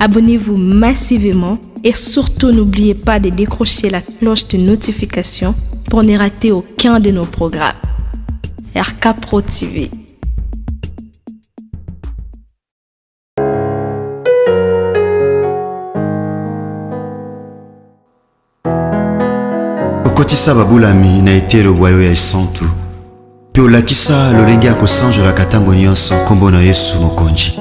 Abonnez-vous massivement et surtout n'oubliez pas de décrocher la cloche de notification pour ne rater aucun de nos programmes. RK Pro TV. Okotisa babulami na etelo bwayo ya esantu pe olakisa lolenge ya kosanjola katango nyonso kombo na Yesu mokonzi.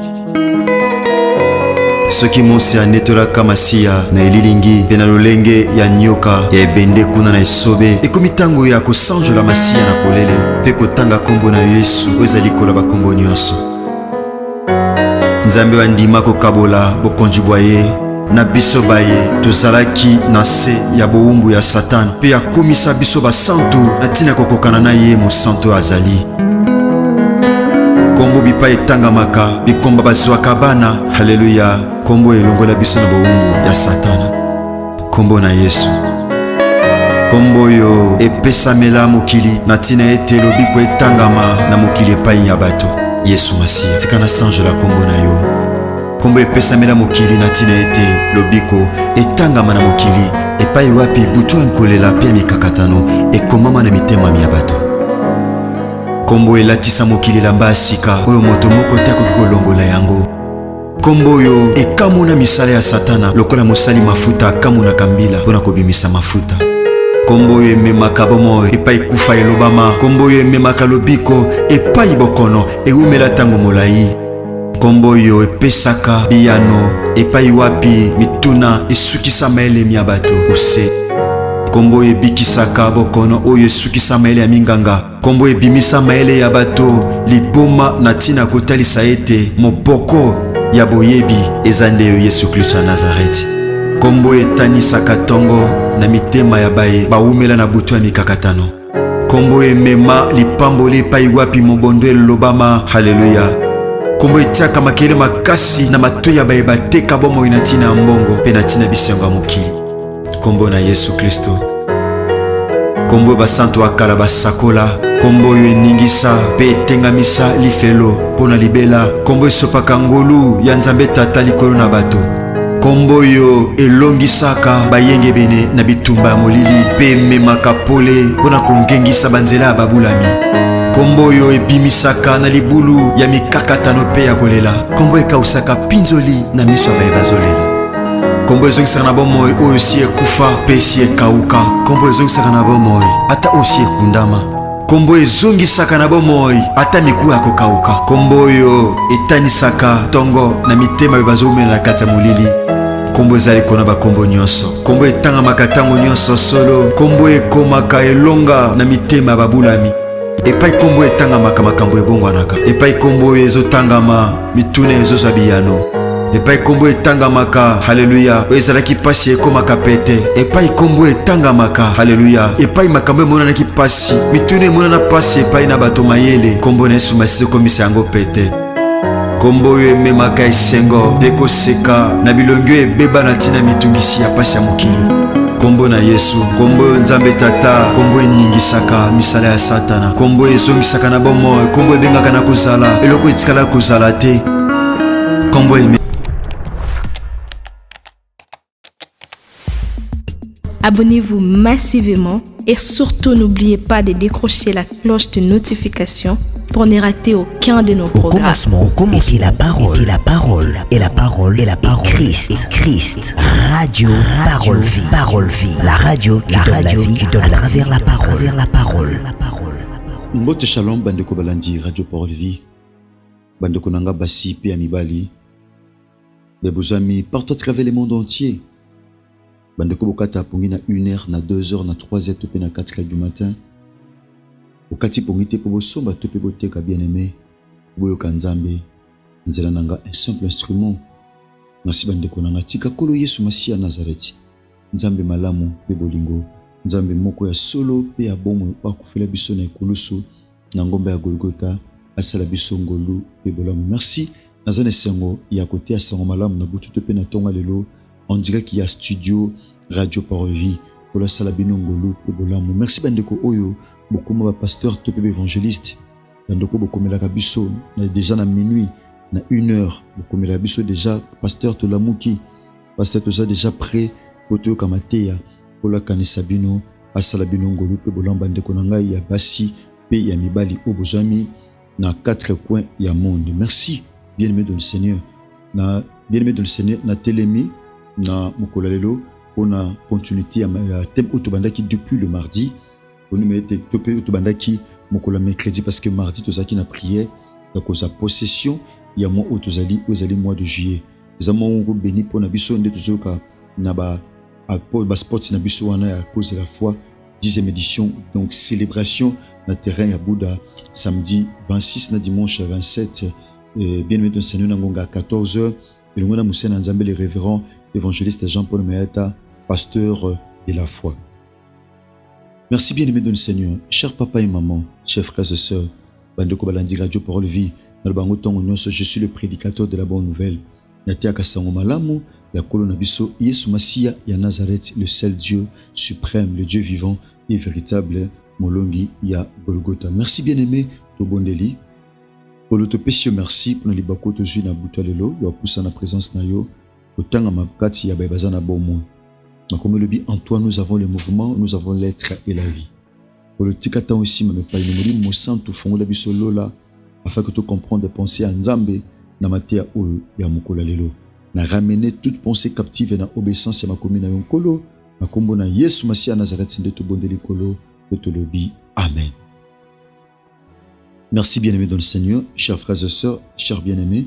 Soki mosi anetolaka masiya na elilingi pe na lolenge ya nyoka ya ebende kuna na esobe ekomi ntango ya kosanjola masiya na polele pe kotanga kombo na Yesu oyo ezali kola bakombo nyonso. Nzambe wandima kokabola bokonzi bwa ye na biso baye tozalaki na se ya bowumbu ya Satan pe akomisa biso basantu na ntina kokokana na ye mosantu azali. Kombo bipa etangamaka bikomba bazwaka bana. Haleluya. Kombo elongola biso na bowumbu ya Satana. Kombo na Yesu. Kombo yo epesamela mokili na ntina ete lobiko etangama na mokili epai ya bato. Yesu Masiya tika na sanjola kombo na yo. Kombo epesamela mokili na ntina ete lobiko etangama na mokili epai wapi butu nkolela pe mikakatano ekomama na mitema ya bato. Kombo elatisa mokili lamba asika oyo moto moko te akoki kolongola yango. Kombo yo ekamuna misala ya Satana lokola mosali mafuta akamuna kambila mpona kobimisa mafuta. Kombo yo ememaka bomoi epai kufa elobama. Kombo yo ememaka lobiko epai bokono eumela ntango molai. Kombo yo epesaka biyano epai wapi mituna esukisama elemi ya bato ose. Kombo ebikisaka bokono oyo esukisama ele ya minganga. Kombo ebimisa maele ya bato liboma na ntina kotalisa ete moboko ya boyebi eza nde yo Yesu Kristo ya Nazareti. Kombo etanisaka tongo na mitema ya baye bawumela na butu ya mikakatano. Kombo emema lipamboli epai wapi mobondo elobama. Haleluya. Kombo etiaka makele makasi na matoi ya baye bateka bomoi na ntina ya mbongo pe na ntina bisengo ya mokili. Kombo na Yesu Kristo. Kombo basantu akala basakola. Kombo yo eningisa pe etengamisa lifelo pona libela. Kombo esopaka ngolu ya Nzambe Tata likolo na bato. Kombo yo elongisaka bayenge bene na bitumba ya molili pe ememaka pole pona kongengisa banzela ya babulami. Kombo yo ebimisaka na libulu ya mikakatano pe ya kolela. Kombo ekausaka pinzoli na miso ya baye bazolela. Kombo ezongisaka na bomoi oyo si ekufa pe si ekauka. Kombo ezongisaka na bomoi ata osi ekundama. Kombo ezongisaka na bomoi ata miku ya kokauka. Kombo yo etanisaka tongo na mitema be bazomela na kati ya molili. Kombo ezali kona bakombo nyonso. Kombo etangamaka ntango nyonso solo. Kombo ekomaka elonga na mitema ya babulami. Epai kombo etangamaka makambo ebongwanaka. Epai kombo ezotangama mituna ezozwa biyano. Epai kombo etangamaka. Haleluya. Ezalaki pasi ekomaka pete. Epai kombo etangamaka. Haleluya. Epai makambo emonanaki pasi mituna emonana pasi epai na bato mayele. Kombo na Yesu Masiya ekomisa yango pete. Kombo yo ememaka esengo pe koseka na bilongi oyo ebeba na ntina mitungisi ya pasi ya mokili. Kombo na Yesu. Kombo Nzambe Tata. Kombo eningisaka misala ya Satana. Kombo ezongisaka na bomoi. Kombo ebengaka na kozala eloko etikala kozala te. Kombo Abonnez-vous massivement et surtout n'oubliez pas de décrocher la cloche de notification pour ne rater aucun de nos programmes. Au commencement, la parole, la parole, et la parole, et la parole, Christ, radio, parole vie, la radio qui donne à travers la parole. Mbote shalom bandeko balandi radio parole vie. Bandeko nanga basi pe amibali. Mes amis partout à travers le monde entier. Bandeko bokata pongi na 1h, na 2h, na 3h, topé na 4h du matin. Bokati pongi te po bosomba topé boteka bien-aimé. Boyoka Nzambe. Nzela nanga un simple instrument. Merci bandeko nanga tika kolo Yesu Masiya Nazareti. Nzambe malamu pe bolingo. Nzambe moko ya solo pe ya bomo pa kufela biso na ekulusu na ngomba ya Golgotha asala biso ngolu pe bolamu. Merci. Nazane sengo ya kote ya sango malamu na butu topé na tonga lelo. On dirait qu'il y a studio Radio Parole Vie pour la salle binongolo pe bolamu. Merci bandeko oyo bokoma ba pasteur topé évangéliste bandeko bokomela kabiso na déjà na minuit na 1 heure bokomela biso déjà pasteur Tolamuki pasteur toza déjà prêt poto kamateya pola kanisa bino asala bino ngolu pe bolamba ndeko na ngai ya basi pe ya mibali obozami na 4 coins ya monde. Merci bien-aimé dans le Seigneur. Na bien-aimé dans le Seigneur na telemi na mokolo lelo ona continuité ya thème otobandaki depuis le mardi. On mettait topé otobandaki mokolo mercredi parce que mardi tozaki na prière ya koza possession ya mois otozali mois de juillet. Ezamo ngo béni pona biso nde tozoka na ba sport na biso wana ya cause de la foi 10e édition, donc célébration na terrain ya Bouddha samedi 26 na dimanche 27 bien-aimé dans le Seigneur nangonga 14h et ngona musena nzambe le révérend évangéliste Jean-Paul Meata pasteur de la foi. Merci bien-aimé dans le Seigneur, chers papa et maman, chers frères et sœurs, bandeko balandi radio parole vie na bango tongo nyonso, je suis le prédicateur de la bonne nouvelle. Natiaka sango malamu ya kolo na biso Yesu Masia ya Nazareth, le seul Dieu suprême, le Dieu vivant et véritable, molongi ya Golgotha. Merci bien-aimé to bondeli. Polo to pesio merci pour les bako to jui na buta lelo ya poussa na présence na yo otanga makati ya baibazana bomo. Comme le dit en toi nous avons le mouvement, nous avons l'être et la vie. Polo tikata aussi me pa inomori mo santo fongola biso lola afin que tu comprennes des pensées en Nzambe na matea oyo ya mokolo lelo. Na ramener toute pensée captive na obéissance ya makomi na yonkolo na kombo na Yesu Masia Nazareth nde to bondeli kolo to lobi amen. Merci bien-aimés dans le Seigneur, chers frères et sœurs, chers bien-aimés.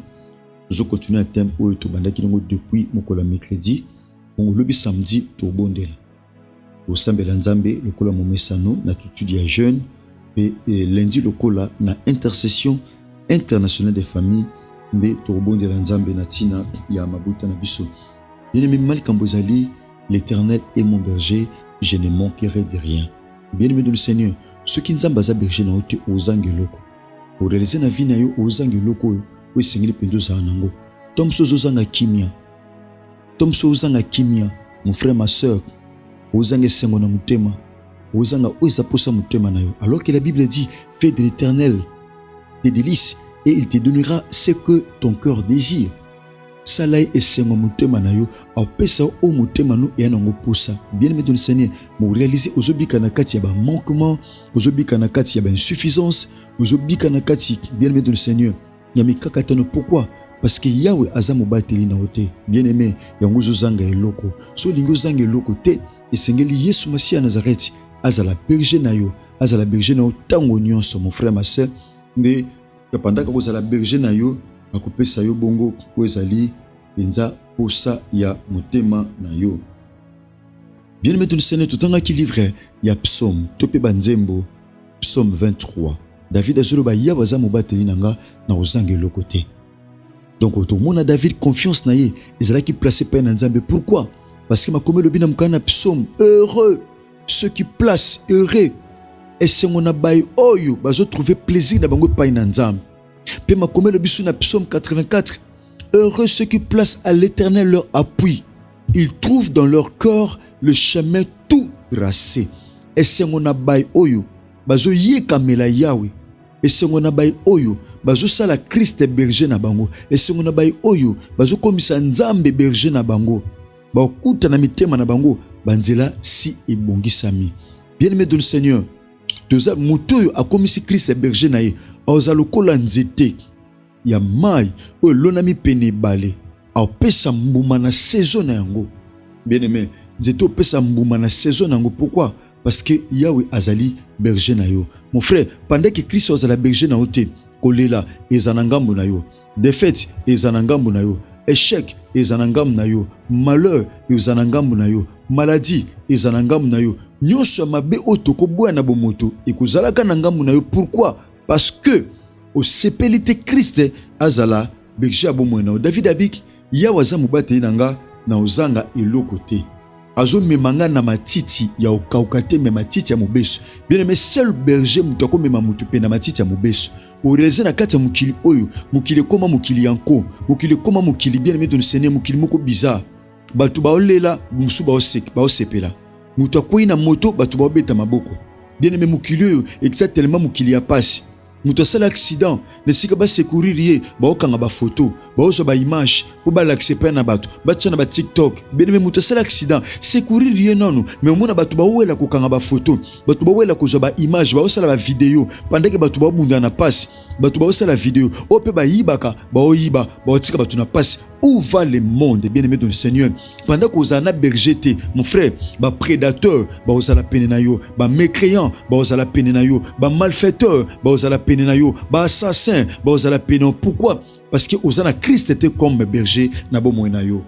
Nous continuons un thème oyo to bandaki ngo depuis mokolo mercredi, on lobi samedi to bondela. Au sambela Nzambe lokola momesano na tutude ya jeune et lundi lokola na intercession internationale des familles nde torobondela Nzambe na tina ya mabuta na biso. Bien-aimé malikambo ezali, l'Éternel est mon berger, je ne manquerai de rien. Bien-aimé dans le Seigneur, ceux qui Nzambe aza berger na ote ozange loko. Pour réaliser na vie na yo ozange loko o sengeli pendo za nango. Tom so ozanga kimia. Tom so ozanga kimia, mon frère ma sœur, ozange sengo na mutema. Ozanga oza posa mutema na yo. Alors que la Bible dit, fais de l'Éternel tes délices et il te donnera ce que ton cœur désire. Salai esengo mutema na yo, apesa o mutema no ya nango posa. Bien-aimé dans le Seigneur, mo réaliser ozobika na kati ya ba manquement, ozobika na kati ya ba insuffisance, ozobika na kati bien-aimé dans le Seigneur. Yamika katano pourquoi? Parce que Yahweh azamo bateli na ote. Bien-aimé, yango zanga eloko. So lingo zanga eloko te, esengeli Yesu Masia Nazareth, azala berger na yo, azala berger na yo tango nyonso mon frère ma sœur. Nde pendant que vous allez berger na yo akopesa yo bongo ko ezali penza posa ya motema na yo. Bien aimé dans le Seigneur, totanga ki livre ya psaume tope banzembo psaume 23. David azoloba ya baza mobateli nanga na ozange lokote. Donc otomona David confiance na ye ezalaki placé pa na Nzambe. Pourquoi? Parce que makome lobi na mukana psaume heureux ceux qui placent heureux et c'est mon abaye oyo bazo trouver plaisir na bango pa na Nzambe. Pe makome le bisu na psaume 84. Heureux ceux qui placent à l'Éternel leur appui. Ils trouvent dans leur corps le chemin tout tracé. Et c'est mon abaye oyo bazo ye kamela Yahweh. Et c'est mon abaye oyo bazo sala Christ berger na bango. Et c'est mon abaye oyo bazo komisa Nzambe berger na bango. Ba okuta na mitema na bango banzela si ebongisami. Bien-aimé dans le Seigneur, toza moto a komisi Christ berger na ye. Ozalokola nzete ya mai o lonami pene bale a pesa mbuma na saison na yango. Bien-aimé, nzete pesa mbuma na saison na yango. Pourquoi? Parce que Yahweh azali berger na yo. Mon frère, pendant que Christ azala berger na ote, kolela ezanangambo na yo, défaite ezanangambo na yo, échec ezanangambo na yo, malheur ezanangambo na yo, maladie ezanangambo na yo, nyonso mabe otoko boya na bomoto ekozalaka na ngambo na yo. Pourquoi? Parce que au sepelite Christ azala berger abomona. David abik ya waza mubate nanga na ozanga eloko te. Azo memanga na matiti ya okaukate me matiti ya mobeso. Bien-aimé, seul berger mutako mema mutu pe na matiti ya mobeso. Oreze na kati ya mukili oyo, mukili koma mukili yanko, mukili koma mukili bien-aimé dans le Seigneur, mukili moko bizarre. Batu baolela musu baosepela. Mutu akwei na moto batu baobeta maboko. Bien-aimé, mukili oyo exactement mukili ya pasi. Muto sala accident, ne sika ba secourir ye, ba okanga ba photo, ba ozo ba image, po ba l'accepter na bato, ba tshana ba TikTok. Bien muto sala accident, secourir ye nono, mais omona bato ba wela ko kanga ba photo, bato ba wela ko zo ba image, ba osala ba vidéo, pendant que bato ba bunda na passe, bato ba osala vidéo, o pe ba yibaka, ba oyiba, ba otika bato na passe. Où va le monde, bien-aimé de Seigneur? Pendant que vous en avez bergeté, mon frère, ba prédateur, ba osala penenayo, ba mécréant, ba osala penenayo, ba malfaiteur, ba osala penenayo, ba assassin, ba osala penenayo. Pourquoi? Parce que Osana Christ était comme berger na bo moenayo.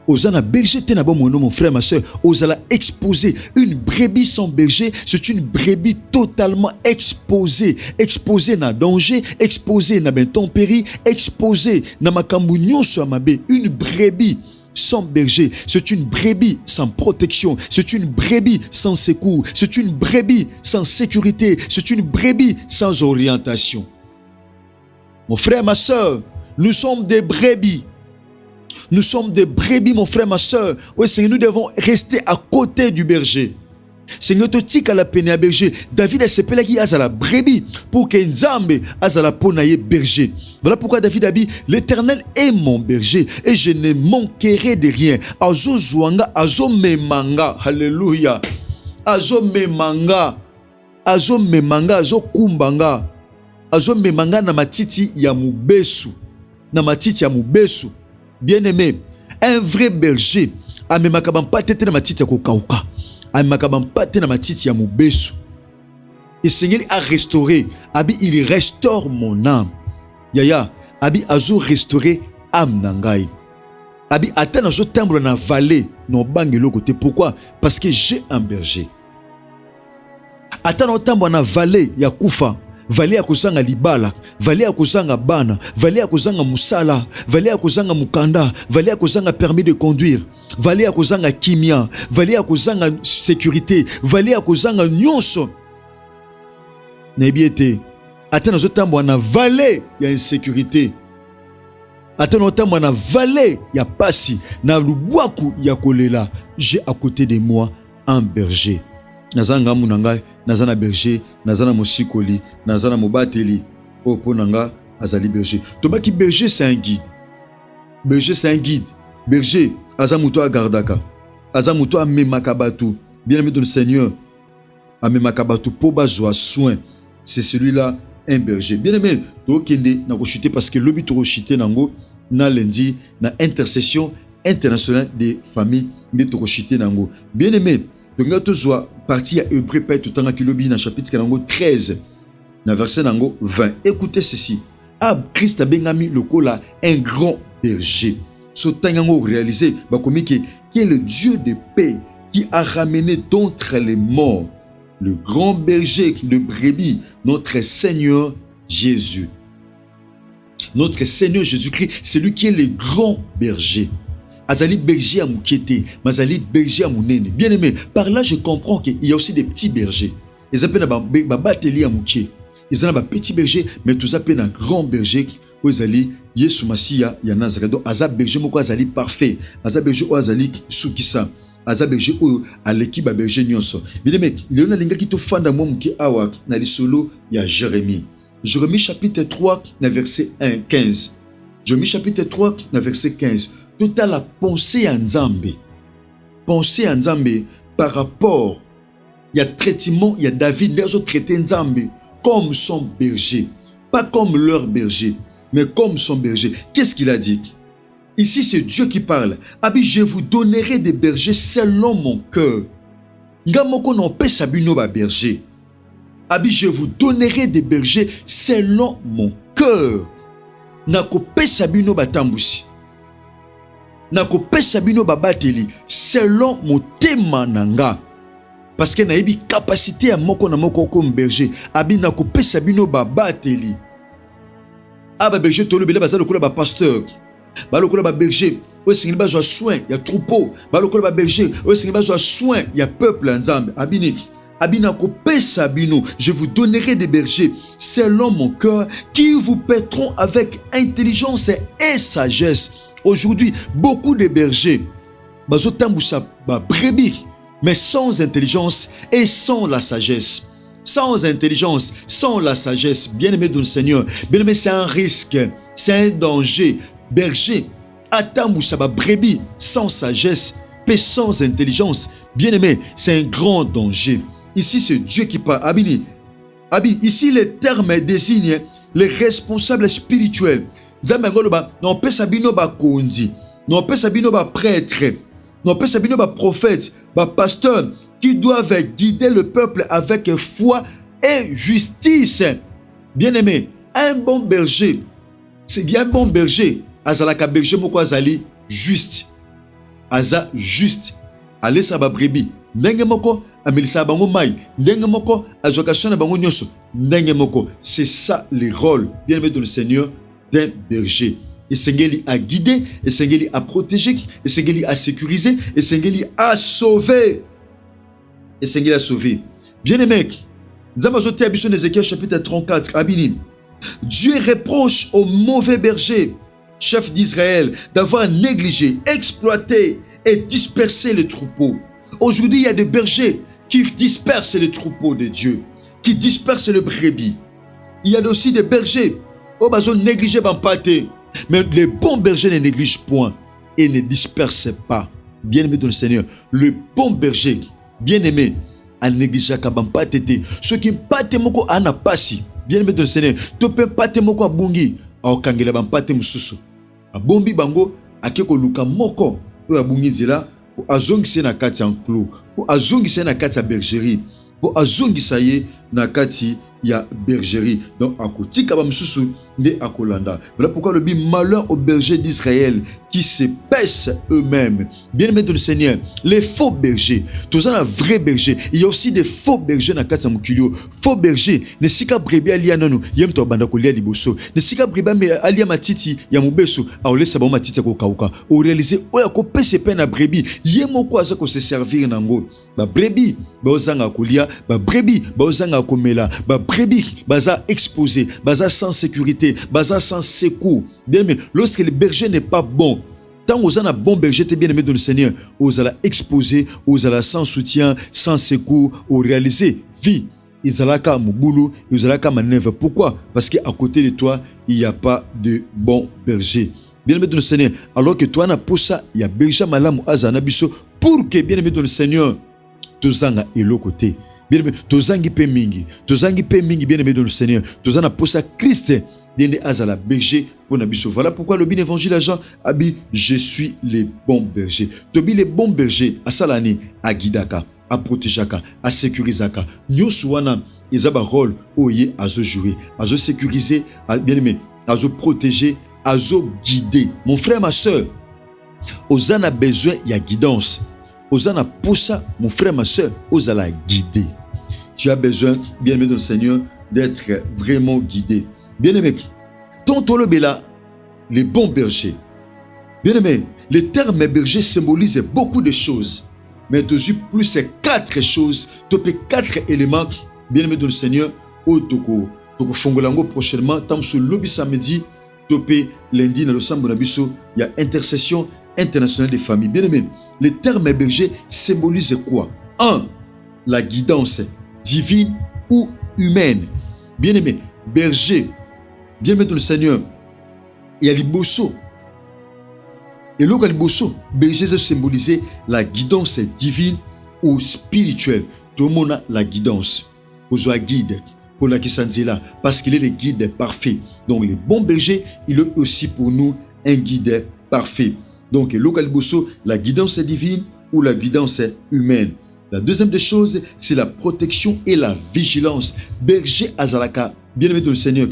Osana berger te na bo moeno, mon frère, ma soeur. Osala exposé. Une brebis sans berger, c'est une brebis totalement exposée. Exposée na danger, exposée na intempérie, exposée na makambu nyonso ya mabe. Une brebis sans berger, c'est une brebis sans protection, c'est une brebis sans secours, c'est une brebis sans sécurité, c'est une brebis sans orientation. Mon frère, ma soeur, nous sommes des brebis. Nous sommes des brebis, mon frère, ma soeur. Oui, Seigneur, nous devons rester à côté du berger. Seigneur, tu tika la peine à berger. David a s'appelé qui a la brebis pour que Nzambe a la ponaye berger. Voilà pourquoi David a dit, l'Éternel est mon berger et je ne manquerai de rien. Azo zouanga, azo memanga. Alléluia. Azo memanga. Azo memanga, azo kumbanga. Azo memanga na matiti ya mubesu. Na matiti ya mubesu. Bien-aimé, un vrai berger a même pas tête na matiti ya kokauka. A même pas tête na matiti ya mubesu. Et Seigneur a restauré. Abi il restaure mon âme. Yaya, abi azo restaurer âme nangai. Abi atana zo timbre na vallée no bangelo côté. Pourquoi? Parce que j'ai un berger. Atana timbre na vallée ya kufa. Vallée ya kozanga libala, vallée ya kozanga bana, vallée ya kozanga musala, vallée ya kozanga mukanda, vallée ya kozanga permis de conduire, vallée ya kozanga kimia, vallée ya kozanga sécurité, vallée ya kozanga nyonso. Nebiete, atana zotambo na vallée ya insécurité. Atana zotambo na vallée ya pasi, na lubwaku ya kolela. J'ai à côté de moi un berger. Nazanga munanga, nazana berger, nazana mosikoli, nazana mobateli. Oh ponanga, azali berger. Tobaki berger c'est un guide. Berger c'est un guide. Berger, azamuto agardaka. Azamuto amemakabatu. Bien-aimé de le Seigneur, amemakabatu po bazwa soin. C'est celui-là un berger. Bien-aimé, to kende na kochite parce que lobi to kochite nango na lundi na intercession internationale des familles de to kochite nango. Bien-aimé, donc là, tu vois, partie à Hébreu, tout en kilobi, dans chapitre 13, dans verset 20. Écoutez ceci. Ah, Christ a bien mis le cola, un grand berger. Ce temps réalisé, qui est le Dieu de paix, qui a ramené d'entre les morts le grand berger de brebis, notre Seigneur Jésus. Notre Seigneur Jésus-Christ, c'est lui qui est le grand berger. Azali berger à Moukete, Mazali berger à Mounene. Bien aimé, par là je comprends qu'il y a aussi des petits bergers. Ils appellent un bateli à Mouké. Ils ont un petit berger, mais tous appellent un grand berger. Ozali, Yesu Masia, ya Nazareth. Donc, Azab berger, moko Azali parfait. Azab berger, Azali Soukissa. Azab berger, à l'équipe berger Nyonso. Bien aimé, il y a un linga qui te fanda moi Mouké Awa, na li solo, il y a Jérémie. Jérémie chapitre 3, verset 15. Jérémie chapitre 3, verset 15. Tout à la pensée en Nzambe. Pensée en Nzambe par rapport, il y a traitement, il y a David, les autres traités Nzambe comme son berger. Pas comme leur berger, mais comme son berger. Qu'est-ce qu'il a dit? Ici, c'est Dieu qui parle. Abi, je vous donnerai des bergers selon mon cœur. Ngamoko non pe sabino ba berger. Abi, je vous donnerai des bergers selon mon cœur. Nako pe sabino ba tambusi. Nako pesa bino babateli selon motema nanga parce que nayebi capacité ya moko na moko comme berger abi nako pesa bino babateli aba berger tolo bele bazalo kola ba pasteur balo kola ba berger o singi bazwa soin ya troupeau balo kola ba berger o singi bazwa soin ya peuple nzambe abini nako pesa bino je vous donnerai des bergers selon mon cœur qui vous paîtront avec intelligence et sagesse. Aujourd'hui, beaucoup de bergers, brebis, mais sans intelligence et sans la sagesse. sans intelligence, sans la sagesse. Bien-aimé dans le Seigneur, bien-aimé, c'est un risque, c'est un danger. Berger, attends ba brebis sans sagesse, paix sans intelligence. Bien-aimé, c'est un grand danger. Ici, c'est Dieu qui parle. Abini, ici, les termes désignent les responsables spirituels. Non, pas sabino ba kondi, non, pas sabino ba prêtre, non, pas sabino ba prophète, ba pasteur, qui doivent guider le peuple avec foi et justice. Bien-aimé, un bon berger, c'est bien un bon berger. Azalaka berger moko azali juste. Aza juste. Allez sa ba brebis. Ndenge moko amelisa bango mai. Ndenge moko azokasona bango nyoso. Ndenge moko. C'est ça le rôle, bien-aimé dans le Seigneur, d'un berger. Et Sengeli a guidé, et Sengeli a protégé, et Sengeli a sécurisé, et Sengeli a sauvé. Et Sengeli a sauvé. Bien-aimé, nous avons noté à Ézéchiel chapitre 34, Abini. Dieu reproche aux mauvais bergers, chefs d'Israël, d'avoir négligé, exploité et dispersé les troupeaux. Aujourd'hui, il y a des bergers qui dispersent les troupeaux de Dieu, qui dispersent les brebis. Il y a aussi des bergers qui ont négligé Bampate. Mais les bons bergers ne négligent point et ne dispersent pas. Bien-aimé dans le Seigneur, le bon berger, bien-aimé, a négligé Bampate. Ceux qui pate moko ana pasi. Bien-aimé dans le Seigneur, tu peux pate moko a bungi. A kangela Bampate mususu. A bombi bango, a keko luka moko. Pour a bungi zela, pour a zongi na kati enclos, pour a zongi na kati bergerie, pour a zongi saye na kati ya bergerie. Donc à côté kabamsusu de akolanda. Voilà pourquoi le dit malheur aux bergers d'Israël qui se paissent eux-mêmes. Bien-aimé dans le Seigneur, les faux bergers, tous un vrai berger. Il y a aussi des faux bergers na kati mukilio. Faux berger, ne sika brebi alia nonu, yem to banda kolia liboso. Ne sika brebi alia matiti ya mubeso, a ole sabo matiti ko kauka. O réaliser oya ko pese pe na brebi, yemo ko aza ko se servir nango. Ba brebi, ba ozanga kolia, ba brebi, ba ozanga komela, ba brebi, baza exposé, baza sans sécurité, baza sans secours. Bien aimé, lorsque le berger n'est pas bon, tant aux un bon berger, t'es bien aimé dans le Seigneur, aux allons exposer, aux allons sans soutien, sans secours, aux réaliser vie. Ils allons qu'à Mouboulou, ils allons qu'à manœuvre. Pourquoi? Parce qu'à côté de toi, il n'y a pas de bon berger. Bien aimé dans le Seigneur, alors que toi, n'a pas ça, il y a berger malam ou azanabiso, pour que bien aimé dans le Seigneur, tozanga et l'autre côté. Bien aimé, tozangi pe mingi, bien aimé dans le Seigneur, tozana pour ça Christ, dende azala berger pour nabiso. Voilà pourquoi le bien évangile à Jean abi, je suis le bon berger. Tobi le bon berger, à salani, à guidaka, à protégeaka, à sécurisaka. Nyoswana, ils ont un rôle où il a joué, à sécuriser, bien aimé, à protéger, à guider. Mon frère, ma soeur, aux en a besoin, il y a guidance. Aux en a pour ça, mon frère, ma soeur, aux la guider. Tu as besoin, bien aimé dans le Seigneur, d'être vraiment guidé. Bien aimé, tonton le bela, les bons bergers. Bien aimé, le terme berger symbolise beaucoup de choses. Mais dessus, plus c'est 4 choses, topé 4 éléments, bien aimé dans le Seigneur, au toko. Toko fongolango prochainement, tam sur lobby samedi, topé lundi, dans le Sambonabiso, il y a intercession internationale des familles. Bien aimé, le terme berger symbolise quoi? 1. La guidance divine ou humaine. Bien aimé, berger, bien aimé dans le Seigneur, il y a les bossos. Et là, les bossos, berger symboliser la guidance divine ou spirituelle. Tout le monde a la guidance. Aux guide pour la Kisanzela, parce qu'il est le guide parfait. Donc, le bon berger, il est aussi pour nous un guide parfait. Donc, local bosso, la guidance divine ou la guidance humaine. La deuxième des choses, c'est la protection et la vigilance. Berger azalaka, bien aimé dans le Seigneur,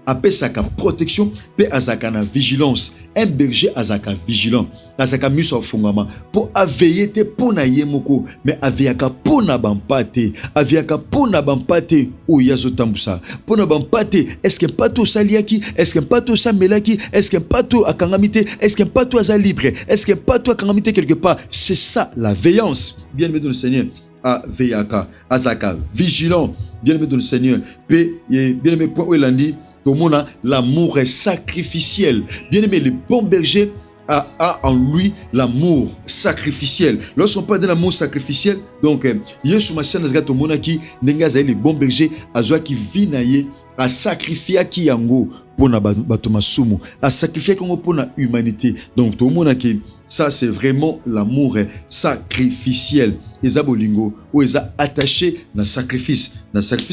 appelle ça la protection, puis azaka na vigilance. Un berger azaka vigilant, azaka miso fongama pour aveiller te pona yemoko, mais aviaka pona bampate, aviaka pona bampate ou yazotambusa. Pona bampate, est-ce que pas tout saliaki, est-ce que pas tout samelaki, est-ce que pas tout akangamite, est-ce que pas tout aza libre, est-ce que pas tout akangamite quelque part. C'est ça la veillance. Bien aimé dans le Seigneur, aveyaka, azaka vigilant. Bien aimé dans le Seigneur, bien aimé point où il a dit. L'amour est sacrificiel. Bien aimé, le bon berger a en lui l'amour sacrificiel. Lorsqu'on parle de l'amour sacrificiel, donc Yesu Masiya nazgato monaki nengaza le bon berger azwa ki vinaye a sacrifier ki yango pona bato masumu, a sacrifier kongo pona humanité. Donc tout monaki ça c'est vraiment l'amour sacrificiel. Eza bolingo ou eza attaché na sacrifice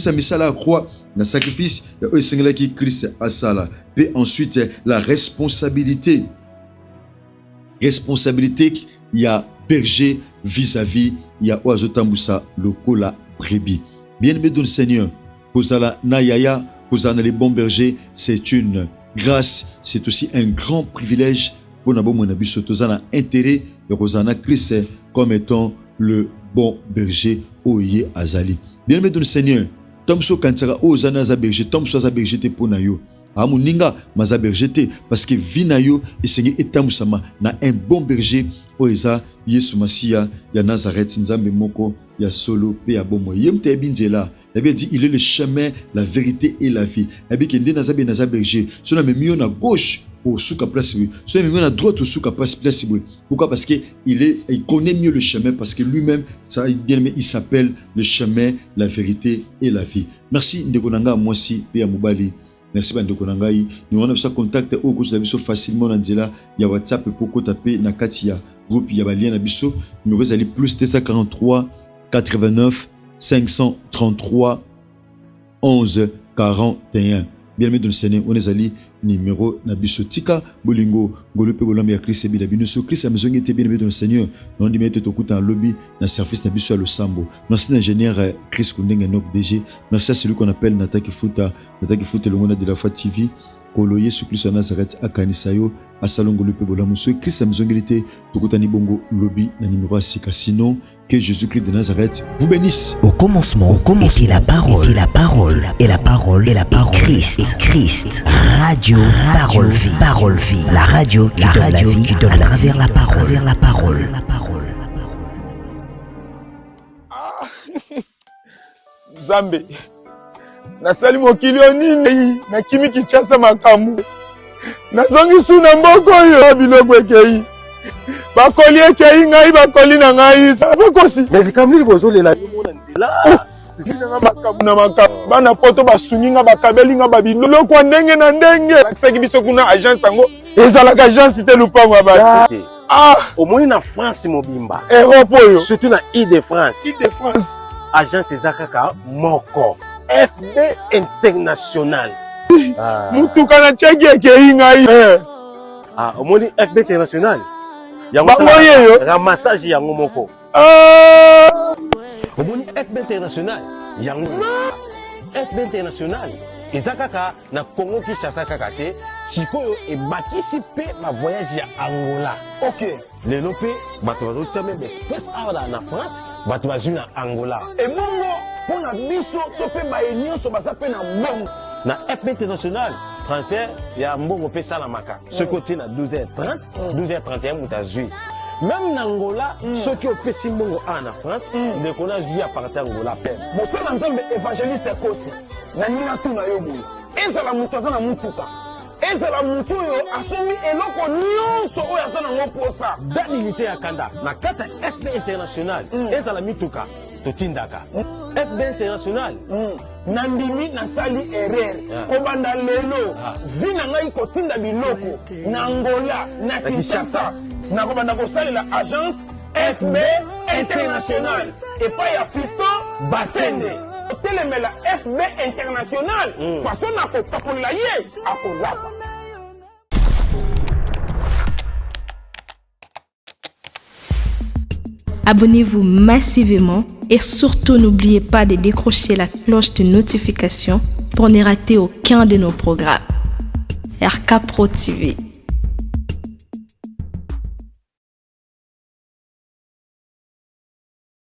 à misala à croix, na sacrifice ya esengela ki Christ asala. Puis ensuite la responsabilité il y a berger vis-à-vis il y a oazotambusa lokola brebis. Bien-aimé dans le Seigneur, kozala na yaya, kozala les bons bergers, c'est une grâce, c'est aussi un grand privilège pour nabo monabiso tozana intérêt de kozana Christ comme étant le bon berger oye azali. Bien-aimé dans le Seigneur, tomso kantara ozana za berger, tomso za berger te pona yo. Amuninga maza berger parce que vinayo esengi etamusama na un bon berger oeza Yesu Masiya ya Nazareth nzambe moko ya solo pe ya bomo yemte binzela. Il avait dit il est le chemin, la vérité et la vie. Il avait dit nazabe naza berger. Sona memio na gauche au souka place oui. Sona memio na droite au souka place oui. Pourquoi? Parce que il connaît mieux le chemin parce que lui-même ça bien aimé il s'appelle le chemin, la vérité et la vie. Merci ndekonanga moi si pe ya mobali. Merci bandeko na ngai. Nous on a besoin contact au cours de la biso facilement na nzela ya WhatsApp pour ko taper na kati ya groupe ya balien na biso. Numéro zali plus 243 89 533 11 41. Bien aimé dans le Seigneur, on est allé numéro na biso tika bolingo golupe bolambi ya Christ bi la biso Christ a besoin était bien aimé dans le Seigneur. On dit mettre to kuta en lobby na service na biso à Losambo. Merci l'ingénieur Chris Kundenge nok DG. Merci à celui qu'on appelle Nataki Futa le monde de la foi TV. Koloye sur Christ Nazareth à Kanisayo à Salongo le Pebola Mousso Christ a besoin d'être to kuta ni bongo lobby na numéro à Sika sinon que Jésus-Christ de Nazareth vous bénisse. Au commencement était la parole, et la parole, Christ. Radio, parole vie. La radio qui donne la vie à travers la parole. Zambe. Nasali mokili onini na kimi kichasa makamu. Nazongi suna mboko yo biloko ekei. Bakoli ekei ngai bakoli na ngai sabakosi. Mais kamli bozolela yomona nzela. Zina makamu na makamu. Bana poto basunginga bakabeli nga babiloko ndenge na ndenge. Akisaki biso kuna agence yango. Ezalaka agence te lupango ba. Omoni na France mobimba. Europe yo. Surtout na Île-de-France. Île-de-France. Agence ezakaka moko. FB International. Mutuka na cheki ekei ngai. Omoni FB International. Yango yo ramassage yango moko. Omoni FB International. Yango. FB International. Ezakaka na Congo Kinshasa kaka te. Sikoyo ebakisi pe ba voyage ya Angola. OK. Lelo pe bato bazotia même espèce awa na France, bato bazui na Angola. Et bongo pona biso to pe ba nyonso basa pe na bongo. Na FB International transfert ya mbongo pe sala maka. Ce côté na 12h30, 12h31 mutazui. Même en Angola, ceux qui ont fait Simbongo en France, ne connaissent vie à partir d'Angola. Mon seul ensemble évangéliste Kosi, Nanina Tuna Yobu, et ça la Moutazana Moutuka, et ça la Moutuyo, Assomi et Loko Nyonso, Oyasana Moposa. D'animité à Kanda, na Kata FB International, et ça la Mituka, Totindaka. FB International, Nandimi Nasali Erer, Kobanda Lelo, Vina Ngai Kotinda Biloko, Nangola, Nakishasa. Na kobanda kosalela agence FB International et pas ya Fiston Basende telemela FB International façon na ko pakola ye akolapa. Abonnez-vous massivement et surtout n'oubliez pas de décrocher la cloche de notification pour ne rater aucun de nos programmes. RK Pro TV.